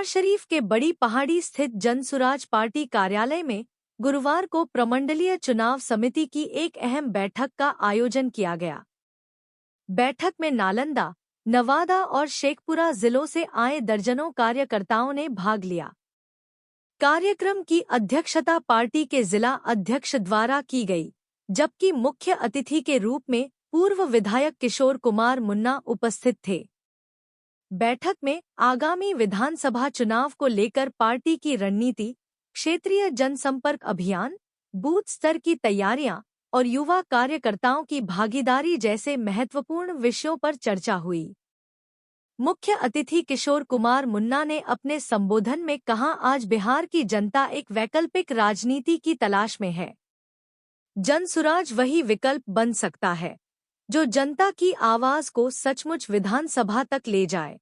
शरीफ के बड़ी पहाड़ी स्थित जनसुराज पार्टी कार्यालय में गुरुवार को प्रमंडलीय चुनाव समिति की एक अहम बैठक का आयोजन किया गया। बैठक में नालंदा, नवादा और शेखपुरा जिलों से आए दर्जनों कार्यकर्ताओं ने भाग लिया। कार्यक्रम की अध्यक्षता पार्टी के जिला अध्यक्ष द्वारा की गई, जबकि मुख्य अतिथि के रूप में पूर्व विधायक किशोर कुमार मुन्ना उपस्थित थे। बैठक में आगामी विधानसभा चुनाव को लेकर पार्टी की रणनीति, क्षेत्रीय जनसंपर्क अभियान, बूथ स्तर की तैयारियां और युवा कार्यकर्ताओं की भागीदारी जैसे महत्वपूर्ण विषयों पर चर्चा हुई। मुख्य अतिथि किशोर कुमार मुन्ना ने अपने संबोधन में कहा, आज बिहार की जनता एक वैकल्पिक राजनीति की तलाश में है। जनसुराज वही विकल्प बन सकता है जो जनता की आवाज को सचमुच विधानसभा तक ले जाए।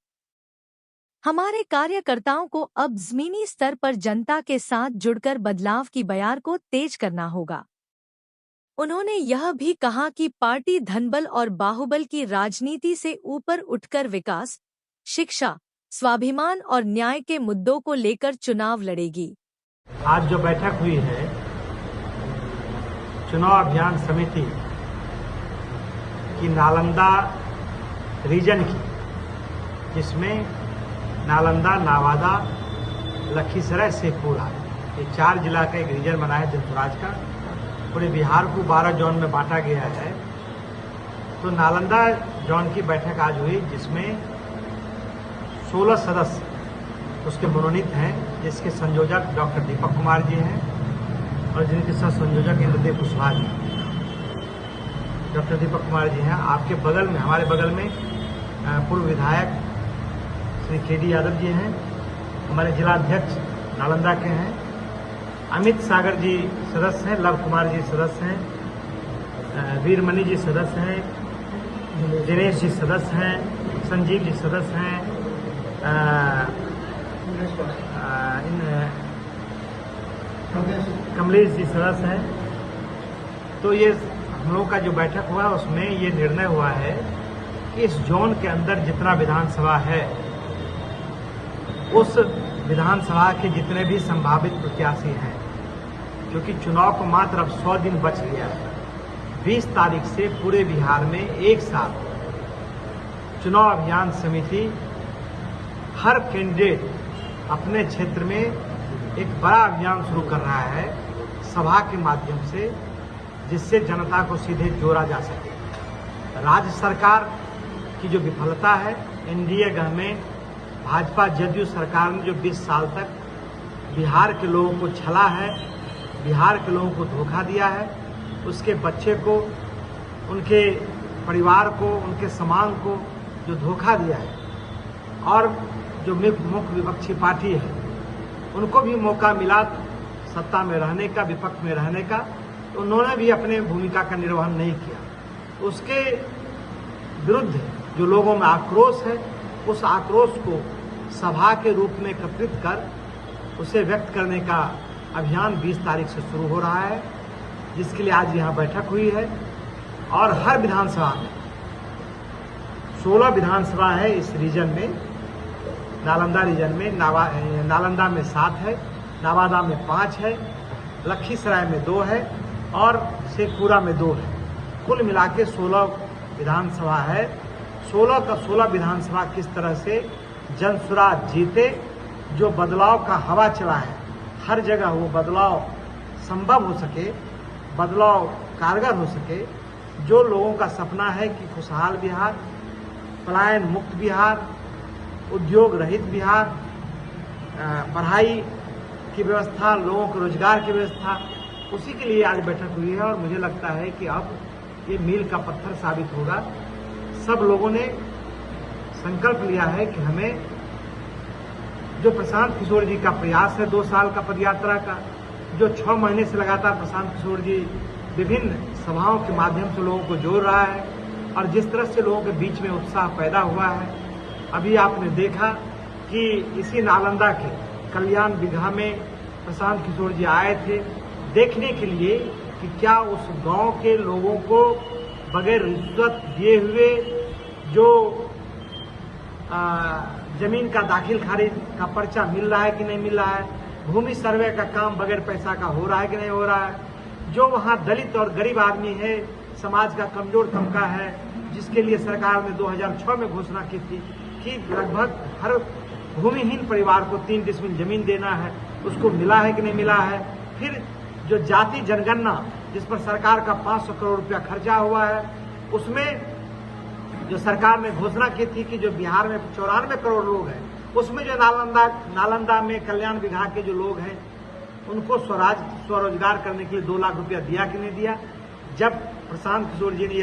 हमारे कार्यकर्ताओं को अब जमीनी स्तर पर जनता के साथ जुड़कर बदलाव की बयार को तेज करना होगा। उन्होंने यह भी कहा कि पार्टी धनबल और बाहुबल की राजनीति से ऊपर उठकर विकास, शिक्षा, स्वाभिमान और न्याय के मुद्दों को लेकर चुनाव लड़ेगी। आज जो बैठक हुई है चुनाव अभियान समिति की नालंदा रीजन की, जिसमें नालंदा, नवादा, लखीसराय, शेखपुरा, ये 4 जिला का एक रीजन बना है जनसुराज का। पूरे बिहार को 12 जोन में बांटा गया है। तो नालंदा जोन की बैठक आज हुई, जिसमें 16 सदस्य उसके मनोनीत हैं, जिसके संयोजक डॉक्टर दीपक कुमार जी हैं और जिनके साथ संयोजक इंद्रदेव कुशवाहा जी। डॉक्टर दीपक कुमार जी हैं। आपके बगल में, हमारे बगल में पूर्व विधायक श्री के.डी. यादव जी हैं, हमारे जिला अध्यक्ष नालंदा के हैं। अमित सागर जी सदस्य हैं, लव कुमार जी सदस्य हैं, वीरमणि जी सदस्य हैं, दिनेश जी सदस्य हैं, संजीव जी सदस्य हैं, कमलेश जी सदस्य हैं। तो ये हम लोग का जो बैठक हुआ उसमें ये निर्णय हुआ है कि इस जोन के अंदर जितना विधानसभा है, उस विधानसभा के जितने भी संभावित प्रत्याशी हैं, क्योंकि चुनाव को मात्र अब 100 दिन बच गया है। 20 तारीख से पूरे बिहार में एक साथ चुनाव अभियान समिति हर कैंडिडेट अपने क्षेत्र में एक बड़ा अभियान शुरू कर रहा है सभा के माध्यम से, जिससे जनता को सीधे जोड़ा जा सके। राज्य सरकार की जो विफलता है, एनडीए गवर्नमेंट, भाजपा जदयू सरकार ने जो 20 साल तक बिहार के लोगों को छला है, बिहार के लोगों को धोखा दिया है, उसके बच्चे को, उनके परिवार को, उनके समाज को जो धोखा दिया है, और जो मुख्य विपक्षी पार्टी है उनको भी मौका मिला सत्ता में रहने का, विपक्ष में रहने का, तो उन्होंने भी अपने भूमिका का निर्वहन नहीं किया। उसके विरुद्ध जो लोगों में आक्रोश है, उस आक्रोश को सभा के रूप में एकत्रित कर उसे व्यक्त करने का अभियान 20 तारीख से शुरू हो रहा है, जिसके लिए आज यहाँ बैठक हुई है। और हर विधानसभा में 16 विधानसभा है इस रीजन में। नालंदा रीजन में नालंदा में 7 है, नवादा में 5 है, लखीसराय में 2 है और शेखपुरा में 2 है। कुल मिला के 16 विधानसभा है। 16 का 16 विधानसभा किस तरह से जनसुराज जीते, जो बदलाव का हवा चला है, हर जगह वो बदलाव संभव हो सके, बदलाव कारगर हो सके। जो लोगों का सपना है कि खुशहाल बिहार, पलायन मुक्त बिहार, उद्योग रहित बिहार, पढ़ाई की व्यवस्था, लोगों को रोजगार की व्यवस्था, उसी के लिए आज बैठक हुई है। और मुझे लगता है कि अब ये मील का पत्थर साबित होगा। सब लोगों ने संकल्प लिया है कि हमें जो प्रशांत किशोर जी का प्रयास है 2 साल का पदयात्रा का, जो 6 महीने से लगातार प्रशांत किशोर जी विभिन्न सभाओं के माध्यम से लोगों को जोड़ रहा है, और जिस तरह से लोगों के बीच में उत्साह पैदा हुआ है। अभी आपने देखा कि इसी नालंदा के कल्याण बिगहा में प्रशांत किशोर जी आए थे देखने के लिए कि क्या उस गांव के लोगों को बगैर रिश्वत दिए हुए जो जमीन का दाखिल खारिज का पर्चा मिल रहा है कि नहीं मिल रहा है, भूमि सर्वे का काम बगैर पैसा का हो रहा है कि नहीं हो रहा है। जो वहाँ दलित और गरीब आदमी है, समाज का कमजोर तबका है, जिसके लिए सरकार ने 2006 में घोषणा की थी कि लगभग हर भूमिहीन परिवार को 3 डिसमिल जमीन देना है, उसको मिला है कि नहीं मिला है। फिर जो जाति जनगणना जिस पर सरकार का 500 करोड़ रुपया खर्चा हुआ है, उसमें जो सरकार ने घोषणा की थी कि जो बिहार में 94 करोड़ लोग हैं, उसमें जो नालंदा में कल्याण विभाग के जो लोग हैं, उनको स्वरोजगार करने के लिए 2 लाख रुपया दिया कि नहीं दिया। जब प्रशांत किशोर जी ने ये